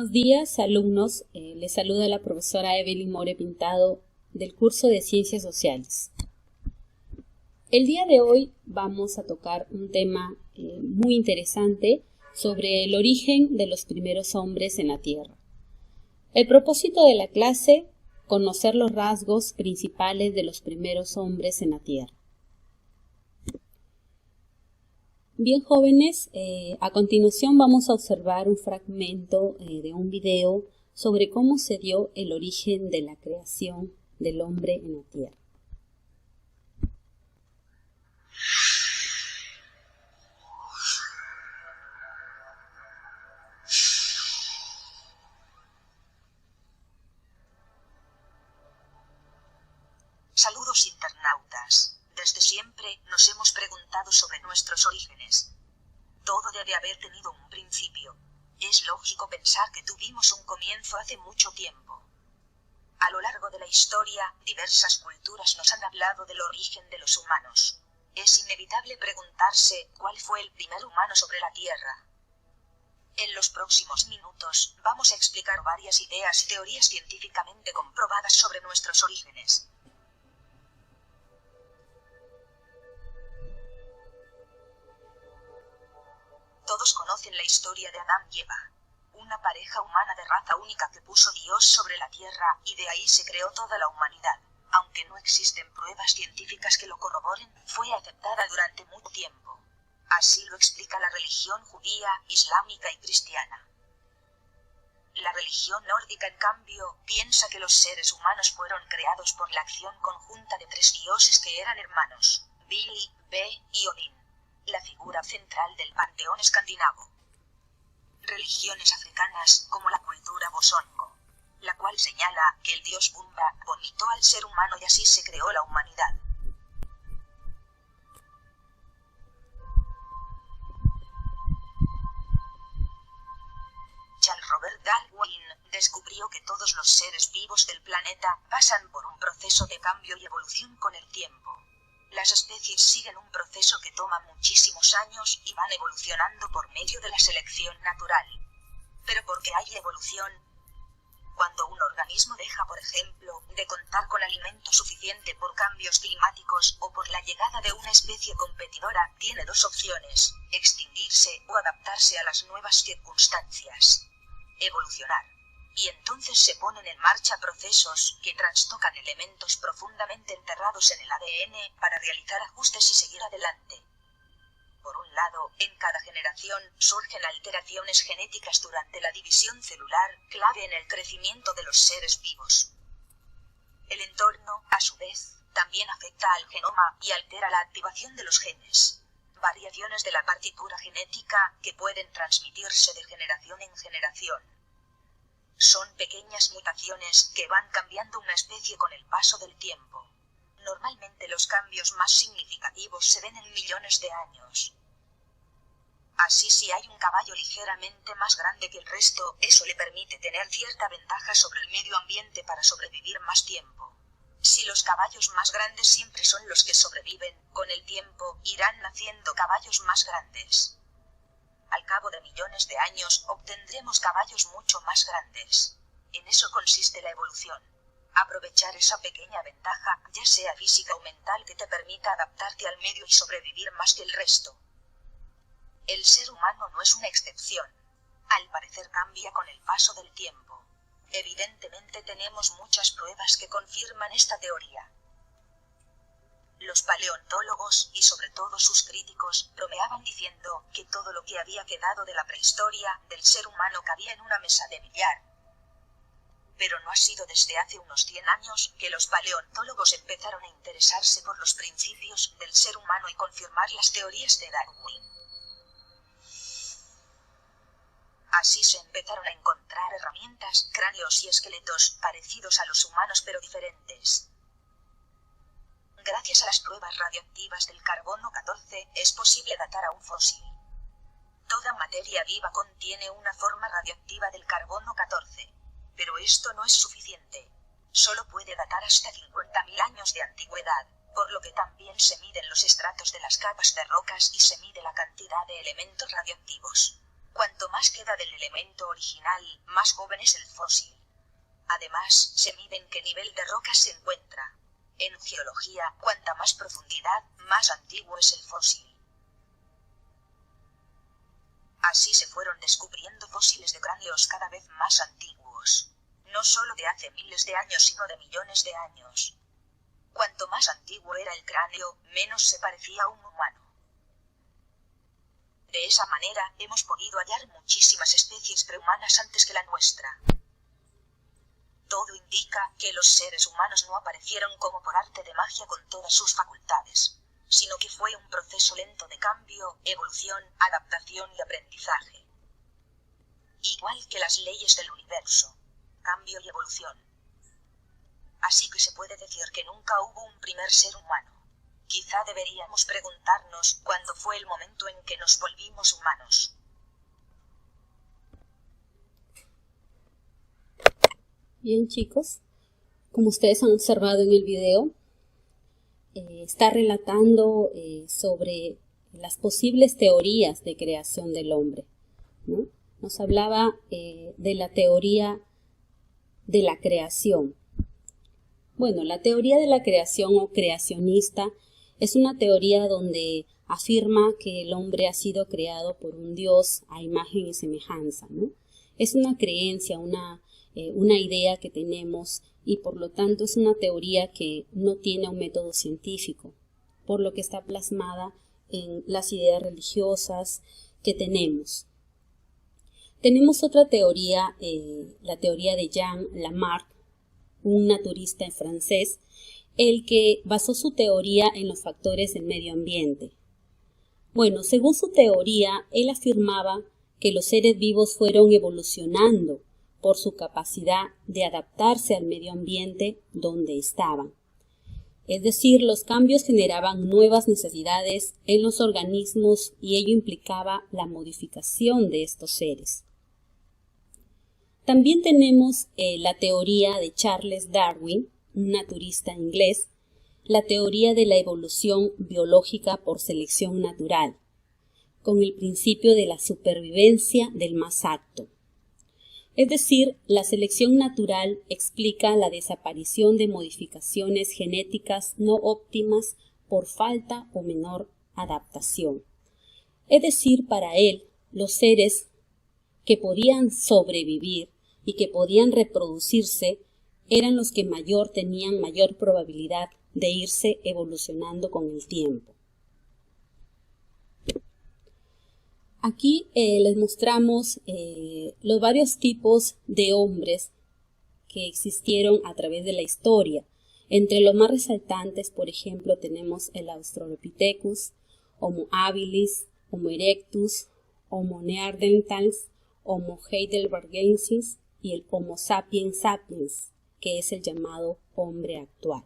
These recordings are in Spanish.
Buenos días, alumnos. Les saluda la profesora Evelyn More Pintado del curso de Ciencias Sociales. El día de hoy vamos a tocar un tema muy interesante sobre el origen de los primeros hombres en la Tierra. El propósito de la clase, conocer los rasgos principales de los primeros hombres en la Tierra. Bien, jóvenes, a continuación vamos a observar un fragmento de un video sobre cómo se dio el origen de la creación del hombre en la Tierra. Saludos internautas. Desde siempre nos hemos preguntado sobre nuestros orígenes. Todo debe haber tenido un principio. Es lógico pensar que tuvimos un comienzo hace mucho tiempo. A lo largo de la historia, diversas culturas nos han hablado del origen de los humanos. Es inevitable preguntarse cuál fue el primer humano sobre la Tierra. En los próximos minutos, vamos a explicar varias ideas y teorías científicamente comprobadas sobre nuestros orígenes. Todos conocen la historia de Adán y Eva, una pareja humana de raza única que puso Dios sobre la tierra, y de ahí se creó toda la humanidad. Aunque no existen pruebas científicas que lo corroboren, fue aceptada durante mucho tiempo. Así lo explica la religión judía, islámica y cristiana. La religión nórdica, en cambio, piensa que los seres humanos fueron creados por la acción conjunta de tres dioses que eran hermanos, Vili, Ve y Odín, la figura central del panteón escandinavo. Religiones africanas, como la cultura bosongo, la cual señala que el dios Bumba vomitó al ser humano y así se creó la humanidad. Charles Robert Darwin descubrió que todos los seres vivos del planeta pasan por un proceso de cambio y evolución con el tiempo. Las especies siguen un proceso que toma muchísimos años y van evolucionando por medio de la selección natural. Pero ¿por qué hay evolución? Cuando un organismo deja, por ejemplo, de contar con alimento suficiente por cambios climáticos o por la llegada de una especie competidora, tiene dos opciones: extinguirse o adaptarse a las nuevas circunstancias. Evolucionar. Y entonces se ponen en marcha procesos que trastocan elementos profundamente enterrados en el ADN para realizar ajustes y seguir adelante. Por un lado, en cada generación surgen alteraciones genéticas durante la división celular, clave en el crecimiento de los seres vivos. El entorno, a su vez, también afecta al genoma y altera la activación de los genes. Variaciones de la partitura genética que pueden transmitirse de generación en generación. Son pequeñas mutaciones que van cambiando una especie con el paso del tiempo. Normalmente los cambios más significativos se ven en millones de años. Así, si hay un caballo ligeramente más grande que el resto, eso le permite tener cierta ventaja sobre el medio ambiente para sobrevivir más tiempo. Si los caballos más grandes siempre son los que sobreviven, con el tiempo irán naciendo caballos más grandes. Al cabo de millones de años obtendremos caballos mucho más grandes. En eso consiste la evolución. Aprovechar esa pequeña ventaja, ya sea física o mental, que te permita adaptarte al medio y sobrevivir más que el resto. El ser humano no es una excepción. Al parecer cambia con el paso del tiempo. Evidentemente tenemos muchas pruebas que confirman esta teoría. Los paleontólogos, y sobre todo sus críticos, bromeaban diciendo que todo lo que había quedado de la prehistoria del ser humano cabía en una mesa de billar. Pero no ha sido desde hace unos 100 años que los paleontólogos empezaron a interesarse por los principios del ser humano y confirmar las teorías de Darwin. Así se empezaron a encontrar herramientas, cráneos y esqueletos parecidos a los humanos pero diferentes. Gracias a las pruebas radioactivas del carbono 14, es posible datar a un fósil. Toda materia viva contiene una forma radioactiva del carbono 14. Pero esto no es suficiente. Solo puede datar hasta 50.000 años de antigüedad, por lo que también se miden los estratos de las capas de rocas y se mide la cantidad de elementos radioactivos. Cuanto más queda del elemento original, más joven es el fósil. Además, se mide en qué nivel de roca se encuentra. En geología, cuanta más profundidad, más antiguo es el fósil. Así se fueron descubriendo fósiles de cráneos cada vez más antiguos. No solo de hace miles de años, sino de millones de años. Cuanto más antiguo era el cráneo, menos se parecía a un humano. De esa manera, hemos podido hallar muchísimas especies prehumanas antes que la nuestra. Todo indica que los seres humanos no aparecieron como por arte de magia con todas sus facultades, sino que fue un proceso lento de cambio, evolución, adaptación y aprendizaje. Igual que las leyes del universo, cambio y evolución. Así que se puede decir que nunca hubo un primer ser humano. Quizá deberíamos preguntarnos cuándo fue el momento en que nos volvimos humanos. Bien, chicos, como ustedes han observado en el video, está relatando sobre las posibles teorías de creación del hombre, ¿no? Nos hablaba de la teoría de la creación. Bueno, la teoría de la creación o creacionista es una teoría donde afirma que el hombre ha sido creado por un Dios a imagen y semejanza, ¿no? Es una creencia, una idea que tenemos y por lo tanto es una teoría que no tiene un método científico, por lo que está plasmada en las ideas religiosas que tenemos. Tenemos otra teoría, la teoría de Jean Lamarck, un naturista francés, el que basó su teoría en los factores del medio ambiente. Bueno, según su teoría, él afirmaba que los seres vivos fueron evolucionando por su capacidad de adaptarse al medio ambiente donde estaban. Es decir, los cambios generaban nuevas necesidades en los organismos y ello implicaba la modificación de estos seres. También tenemos la teoría de Charles Darwin, un naturista inglés, la teoría de la evolución biológica por selección natural, con el principio de la supervivencia del más apto. Es decir, la selección natural explica la desaparición de modificaciones genéticas no óptimas por falta o menor adaptación. Es decir, para él, los seres que podían sobrevivir y que podían reproducirse eran los que tenían mayor probabilidad de irse evolucionando con el tiempo. Aquí les mostramos los varios tipos de hombres que existieron a través de la historia. Entre los más resaltantes, por ejemplo, tenemos el Australopithecus, Homo habilis, Homo erectus, Homo neanderthals, Homo heidelbergensis y el Homo sapiens sapiens, que es el llamado hombre actual.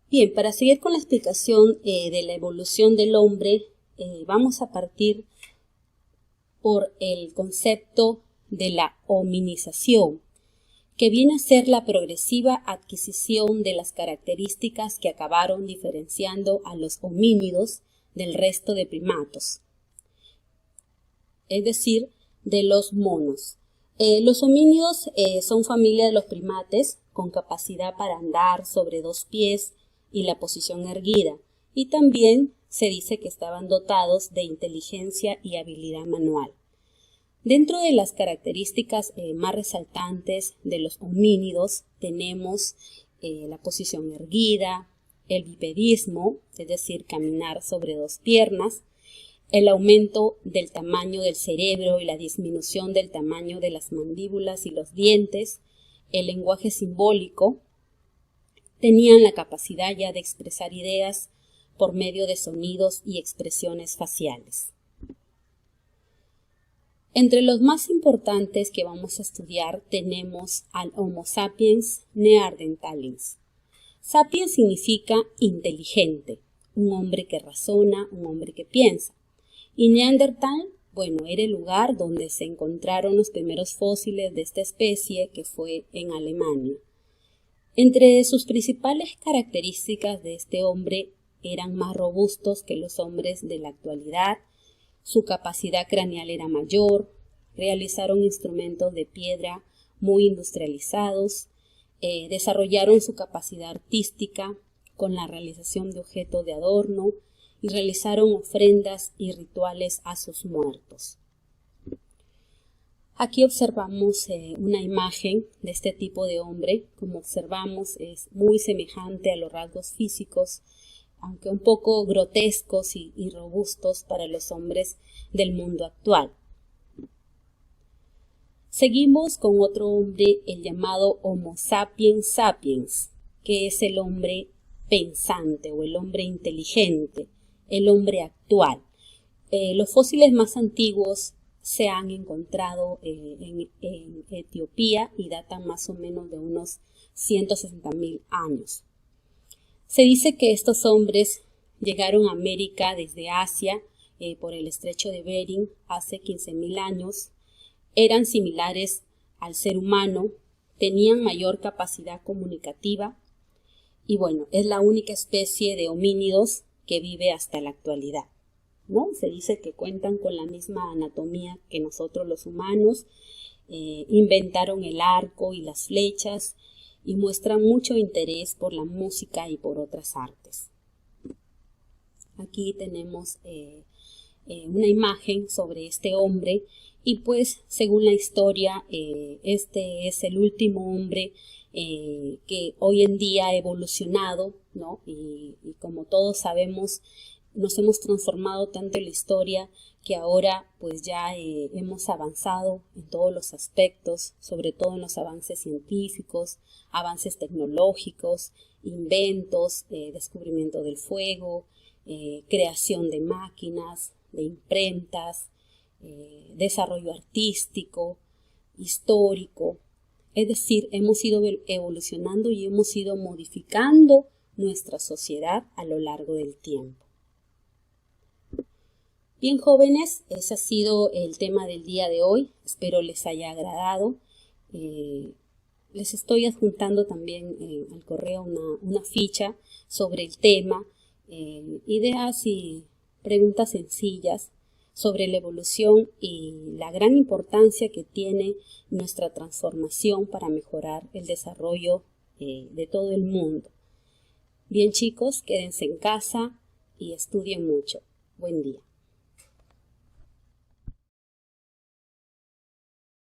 Bien, para seguir con la explicación de la evolución del hombre, vamos a partir por el concepto de la hominización, que viene a ser la progresiva adquisición de las características que acabaron diferenciando a los homínidos del resto de primatos, es decir, de los monos. Los homínidos son familia de los primates con capacidad para andar sobre dos pies y la posición erguida, y también se dice que estaban dotados de inteligencia y habilidad manual. Dentro de las características más resaltantes de los homínidos tenemos la posición erguida, el bipedismo, es decir, caminar sobre dos piernas, el aumento del tamaño del cerebro y la disminución del tamaño de las mandíbulas y los dientes, el lenguaje simbólico, tenían la capacidad ya de expresar ideas por medio de sonidos y expresiones faciales. Entre los más importantes que vamos a estudiar tenemos al Homo sapiens neanderthalensis. Sapiens significa inteligente, un hombre que razona, un hombre que piensa. Y Neandertal, bueno, era el lugar donde se encontraron los primeros fósiles de esta especie, que fue en Alemania. Entre sus principales características de este hombre eran más robustos que los hombres de la actualidad, su capacidad craneal era mayor, realizaron instrumentos de piedra muy industrializados, desarrollaron su capacidad artística con la realización de objetos de adorno y realizaron ofrendas y rituales a sus muertos. Aquí observamos una imagen de este tipo de hombre. Como observamos, es muy semejante a los rasgos físicos, aunque un poco grotescos y robustos para los hombres del mundo actual. Seguimos con otro hombre, el llamado Homo sapiens sapiens, que es el hombre pensante o el hombre inteligente, el hombre actual. Los fósiles más antiguos se han encontrado en Etiopía y datan más o menos de unos 160.000 años. Se dice que estos hombres llegaron a América desde Asia por el estrecho de Bering hace 15.000 años. Eran similares al ser humano, tenían mayor capacidad comunicativa y bueno, es la única especie de homínidos que vive hasta la actualidad, ¿no? Se dice que cuentan con la misma anatomía que nosotros los humanos, inventaron el arco y las flechas y muestran mucho interés por la música y por otras artes. Aquí tenemos una imagen sobre este hombre y pues según la historia este es el último hombre que hoy en día ha evolucionado, ¿no? Y como todos sabemos, nos hemos transformado tanto en la historia que ahora pues ya hemos avanzado en todos los aspectos, sobre todo en los avances científicos, avances tecnológicos, inventos, descubrimiento del fuego, creación de máquinas, de imprentas, desarrollo artístico, histórico. Es decir, hemos ido evolucionando y hemos ido modificando nuestra sociedad a lo largo del tiempo. Bien, jóvenes, ese ha sido el tema del día de hoy. Espero les haya agradado. Les estoy adjuntando también al correo una ficha sobre el tema, ideas y preguntas sencillas sobre la evolución y la gran importancia que tiene nuestra transformación para mejorar el desarrollo de todo el mundo. Bien, chicos, quédense en casa y estudien mucho. Buen día.